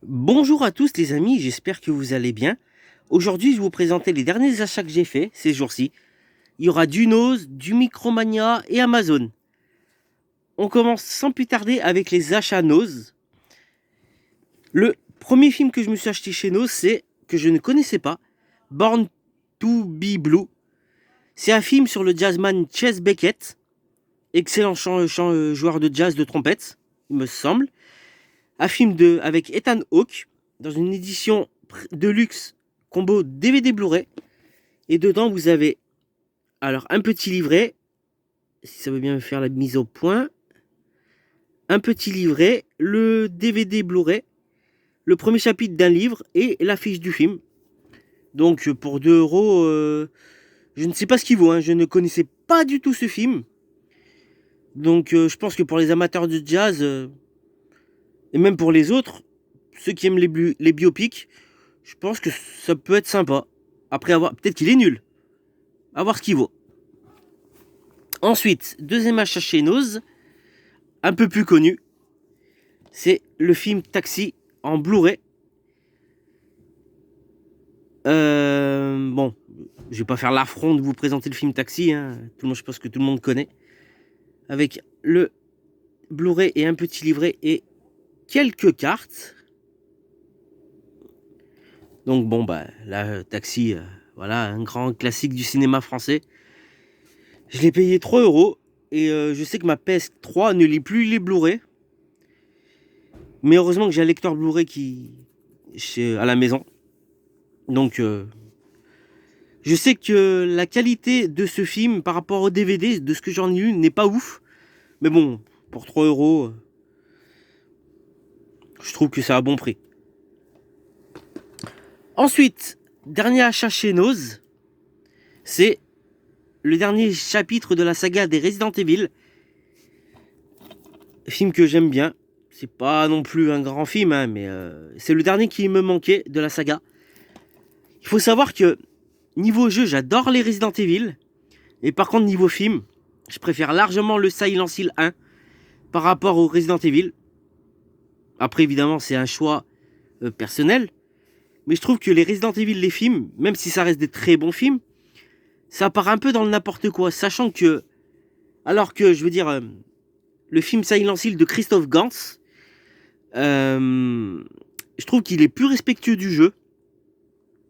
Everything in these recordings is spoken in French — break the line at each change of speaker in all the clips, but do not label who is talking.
Bonjour à tous les amis, j'espère que vous allez bien. Aujourd'hui, je vais vous présenter les derniers achats que j'ai faits ces jours-ci. Il y aura du Nose, du Micromania et Amazon. On commence sans plus tarder avec les achats Nose. Le premier film que je me suis acheté chez Nose, c'est que je ne connaissais pas, Born to be Blue. C'est un film sur le jazzman Chess Beckett, excellent joueur de jazz de trompette, il me semble. Un film avec Ethan Hawke dans une édition de luxe combo DVD Blu-ray. Et dedans, vous avez alors un petit livret, si ça veut bien me faire la mise au point. Un petit livret, le DVD Blu-ray, le premier chapitre d'un livre et l'affiche du film. Donc pour 2 euros, je ne sais pas ce qu'il vaut, hein. Je ne connaissais pas du tout ce film. Donc je pense que pour les amateurs de jazz, et même pour les autres, ceux qui aiment les biopics, je pense que ça peut être sympa. Après avoir, peut-être qu'il est nul. À voir ce qu'il vaut. Ensuite, deuxième achat chez Nose, un peu plus connu, c'est le film Taxi en Blu-ray. Bon, je vais pas faire l'affront de vous présenter le film Taxi, hein. Je pense que tout le monde connaît. Avec le Blu-ray et un petit livret et quelques cartes. Donc bon, bah là, Taxi, voilà, un grand classique du cinéma français. Je l'ai payé 3 euros et je sais que ma PS3 ne lit plus les Blu-ray. Mais heureusement que j'ai un lecteur Blu-ray à la maison. Donc je sais que la qualité de ce film par rapport au DVD, de ce que j'en ai eu, n'est pas ouf. Mais bon, pour 3 euros, je trouve que c'est à bon prix. Ensuite, dernier achat chez Nose, c'est le dernier chapitre de la saga des Resident Evil. Film que j'aime bien. C'est pas non plus un grand film, hein, mais c'est le dernier qui me manquait de la saga. Il faut savoir que niveau jeu, j'adore les Resident Evil. Et par contre, niveau film, je préfère largement le Silent Hill 1 par rapport au Resident Evil. Après, évidemment, c'est un choix personnel. Mais je trouve que les Resident Evil, les films, même si ça reste des très bons films, ça part un peu dans le n'importe quoi. Sachant que, alors que, je veux dire, le film Silent Hill de Christophe Gans, je trouve qu'il est plus respectueux du jeu.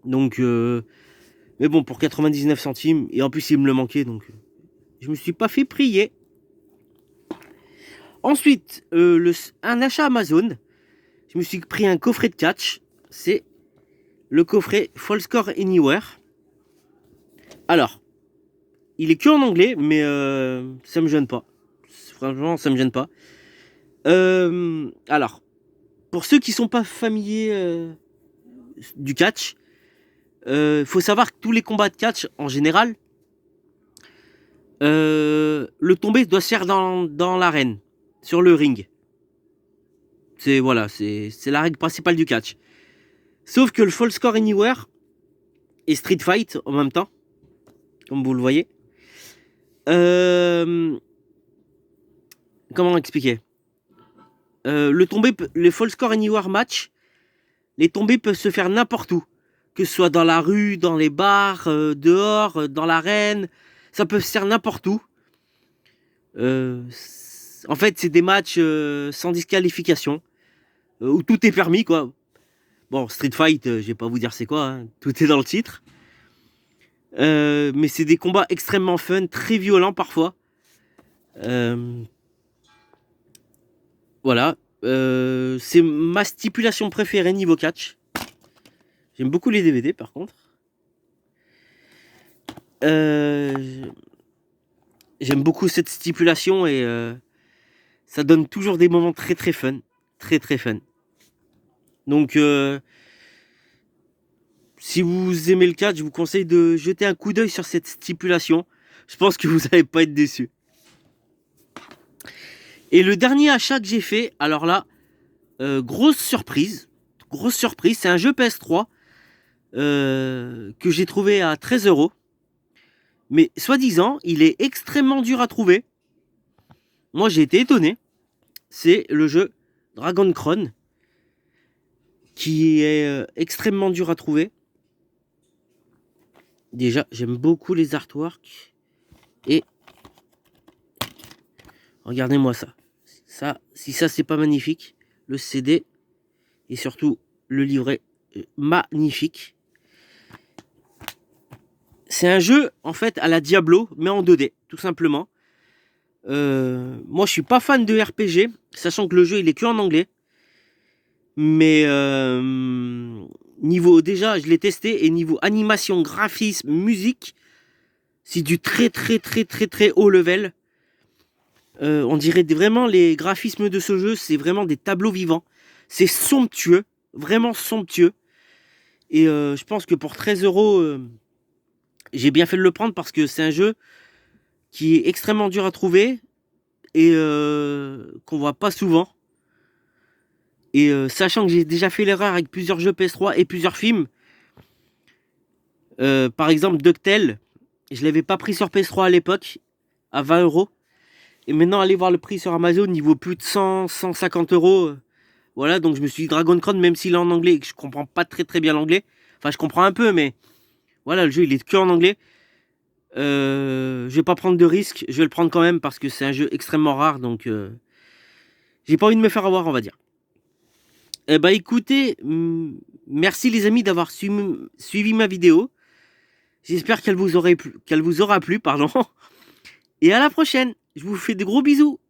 Donc, mais bon, pour 99 centimes, et en plus il me le manquait, donc je me suis pas fait prier. Ensuite, un achat Amazon, je me suis pris un coffret de catch, c'est le coffret Full Score Anywhere. Alors, il est que en anglais, mais ça me gêne pas. Franchement, ça me gêne pas. Alors, pour ceux qui sont pas familiers du catch, faut savoir que tous les combats de catch, en général, le tombé doit se faire dans l'arène, sur le ring. C'est voilà, c'est la règle principale du catch. Sauf que le Full Score Anywhere et Street Fight en même temps, comme vous le voyez. Comment expliquer, le Full Score Anywhere match, les tombées peuvent se faire n'importe où. Que ce soit dans la rue, dans les bars, dehors, dans l'arène. Ça peut se faire n'importe où. En fait, c'est des matchs sans disqualification. Où tout est permis, quoi. Bon, Street Fight, je vais pas vous dire c'est quoi, hein. Tout est dans le titre. Mais c'est des combats extrêmement fun, très violents parfois. Voilà. C'est ma stipulation préférée niveau catch. J'aime beaucoup les DVD par contre. J'aime beaucoup cette stipulation et ça donne toujours des moments très très fun. Très très fun. Donc si vous aimez le catch, je vous conseille de jeter un coup d'œil sur cette stipulation. Je pense que vous n'allez pas être déçus. Et le dernier achat que j'ai fait, alors là, grosse surprise, c'est un jeu PS3 que j'ai trouvé à 13 euros. Mais soi-disant, il est extrêmement dur à trouver. Moi, j'ai été étonné. C'est le jeu Dragon Crown. qui est extrêmement dur à trouver. Déjà, j'aime beaucoup les artworks. Et regardez-moi ça. Si ça c'est pas magnifique, le CD et surtout le livret magnifique. C'est un jeu en fait à la Diablo, mais en 2D, tout simplement. Moi, je suis pas fan de RPG, sachant que le jeu il est que en anglais. Mais niveau déjà, je l'ai testé et niveau animation, graphisme, musique, c'est du très haut level. On dirait vraiment les graphismes de ce jeu, c'est vraiment des tableaux vivants. C'est somptueux, vraiment somptueux. Et je pense que pour 13 €, j'ai bien fait de le prendre parce que c'est un jeu qui est extrêmement dur à trouver et qu'on voit pas souvent. Et sachant que j'ai déjà fait l'erreur avec plusieurs jeux PS3 et plusieurs films, par exemple DuckTales, je l'avais pas pris sur PS3 à l'époque, à 20 €. Et maintenant, aller voir le prix sur Amazon, il vaut plus de 150 €. Voilà, donc je me suis dit Dragon Crown, même s'il est en anglais et que je comprends pas très bien l'anglais. Enfin, je comprends un peu, mais voilà, le jeu il est que en anglais. Je vais pas prendre de risque, je vais le prendre quand même parce que c'est un jeu extrêmement rare, donc j'ai pas envie de me faire avoir, on va dire. Eh ben écoutez, merci les amis d'avoir suivi ma vidéo. J'espère qu'elle vous aura plu, pardon. Et à la prochaine. Je vous fais de gros bisous.